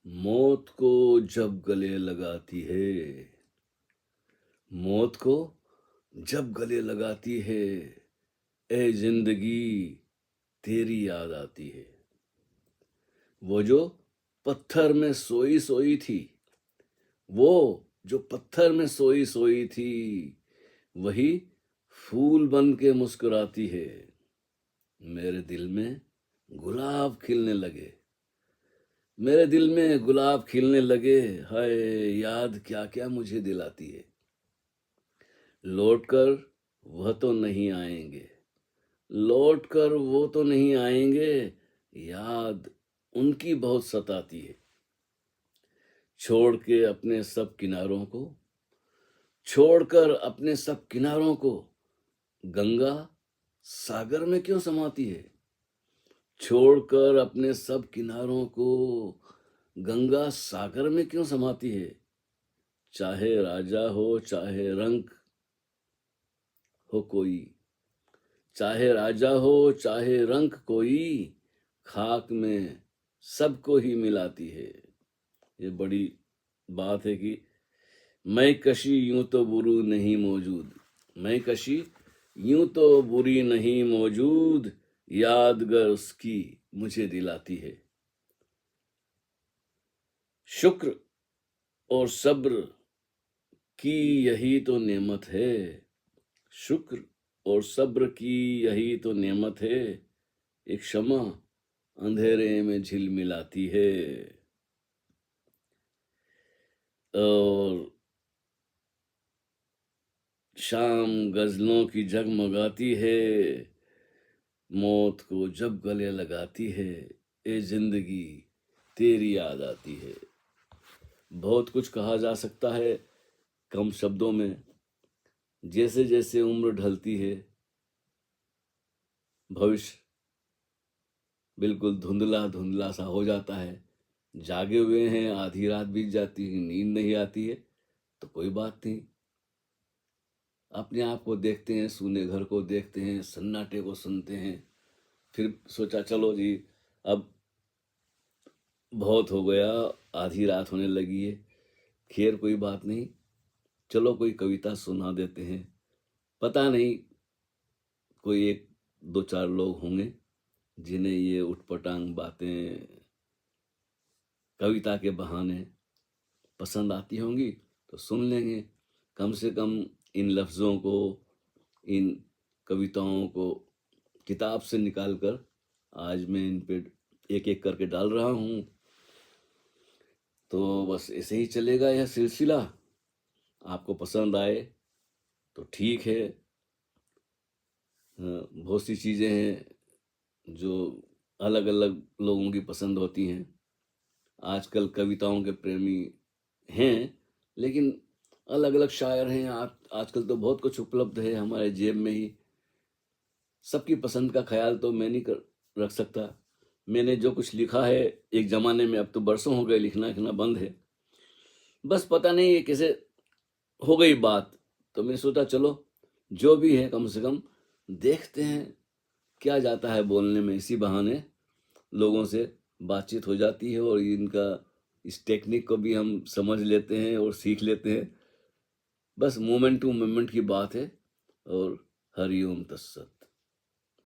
मौत को जब गले लगाती है, मौत को जब गले लगाती है, ए जिंदगी तेरी याद आती है। वो जो पत्थर में सोई सोई थी, वो जो पत्थर में सोई सोई थी, वही फूल बन के मुस्कुराती है। मेरे दिल में गुलाब खिलने लगे, मेरे दिल में गुलाब खिलने लगे। हाय, याद क्या क्या मुझे दिलाती है। लौट कर वह तो नहीं आएंगे, लौट कर वो तो नहीं आएंगे, याद उनकी बहुत सताती है। छोड़ के अपने सब किनारों को, छोड़कर अपने सब किनारों को, गंगा सागर में क्यों समाती है। छोड़कर अपने सब किनारों को, गंगा सागर में क्यों समाती है। चाहे राजा हो चाहे रंक हो कोई, चाहे राजा हो चाहे रंक कोई, खाक में सबको ही मिलाती है। ये बड़ी बात है कि मैं कशी यूं तो बुरी नहीं मौजूद, मैं कशी यूं तो बुरी नहीं मौजूद, यादगार उसकी मुझे दिलाती है। शुक्र और सब्र की यही तो नेमत है, शुक्र और सब्र की यही तो नेमत है, एक क्षमा अंधेरे में झिलमिलाती है। और शाम गजलों की जगमगाती है, मौत को जब गले लगाती है, ए जिंदगी तेरी याद आती है। बहुत कुछ कहा जा सकता है कम शब्दों में। जैसे जैसे उम्र ढलती है, भविष्य बिल्कुल धुंधला धुंधला सा हो जाता है। जागे हुए हैं, आधी रात बीत जाती है, नींद नहीं आती है, तो कोई बात नहीं। अपने आप को देखते हैं, सूने घर को देखते हैं, सन्नाटे को सुनते हैं। फिर सोचा चलो जी, अब बहुत हो गया, आधी रात होने लगी है। खैर कोई बात नहीं, चलो कोई कविता सुना देते हैं। पता नहीं, कोई एक दो चार लोग होंगे जिन्हें ये उटपटांग बातें कविता के बहाने पसंद आती होंगी, तो सुन लेंगे। कम से कम इन लफ्ज़ों को, इन कविताओं को किताब से निकाल कर आज मैं इन पे एक एक करके डाल रहा हूँ। तो बस ऐसे ही चलेगा यह सिलसिला। आपको पसंद आए तो ठीक है। बहुत सी चीज़ें हैं जो अलग अलग लोगों की पसंद होती हैं। आजकल कविताओं के प्रेमी हैं, लेकिन अलग अलग शायर हैं। आजकल तो बहुत कुछ उपलब्ध है हमारे जेब में ही। सबकी पसंद का ख्याल तो मैं नहीं कर रख सकता। मैंने जो कुछ लिखा है एक ज़माने में, अब तो बरसों हो गए लिखना लिखना बंद है। बस पता नहीं ये कैसे हो गई बात, तो मैंने सोचा चलो जो भी है कम से कम देखते हैं क्या जाता है बोलने में। इसी बहाने लोगों से बातचीत हो जाती है और इनका इस टेक्निक को भी हम समझ लेते हैं और सीख लेते हैं। बस मोमेंट टू मोमेंट की बात है। और हरि ओम तत्सत।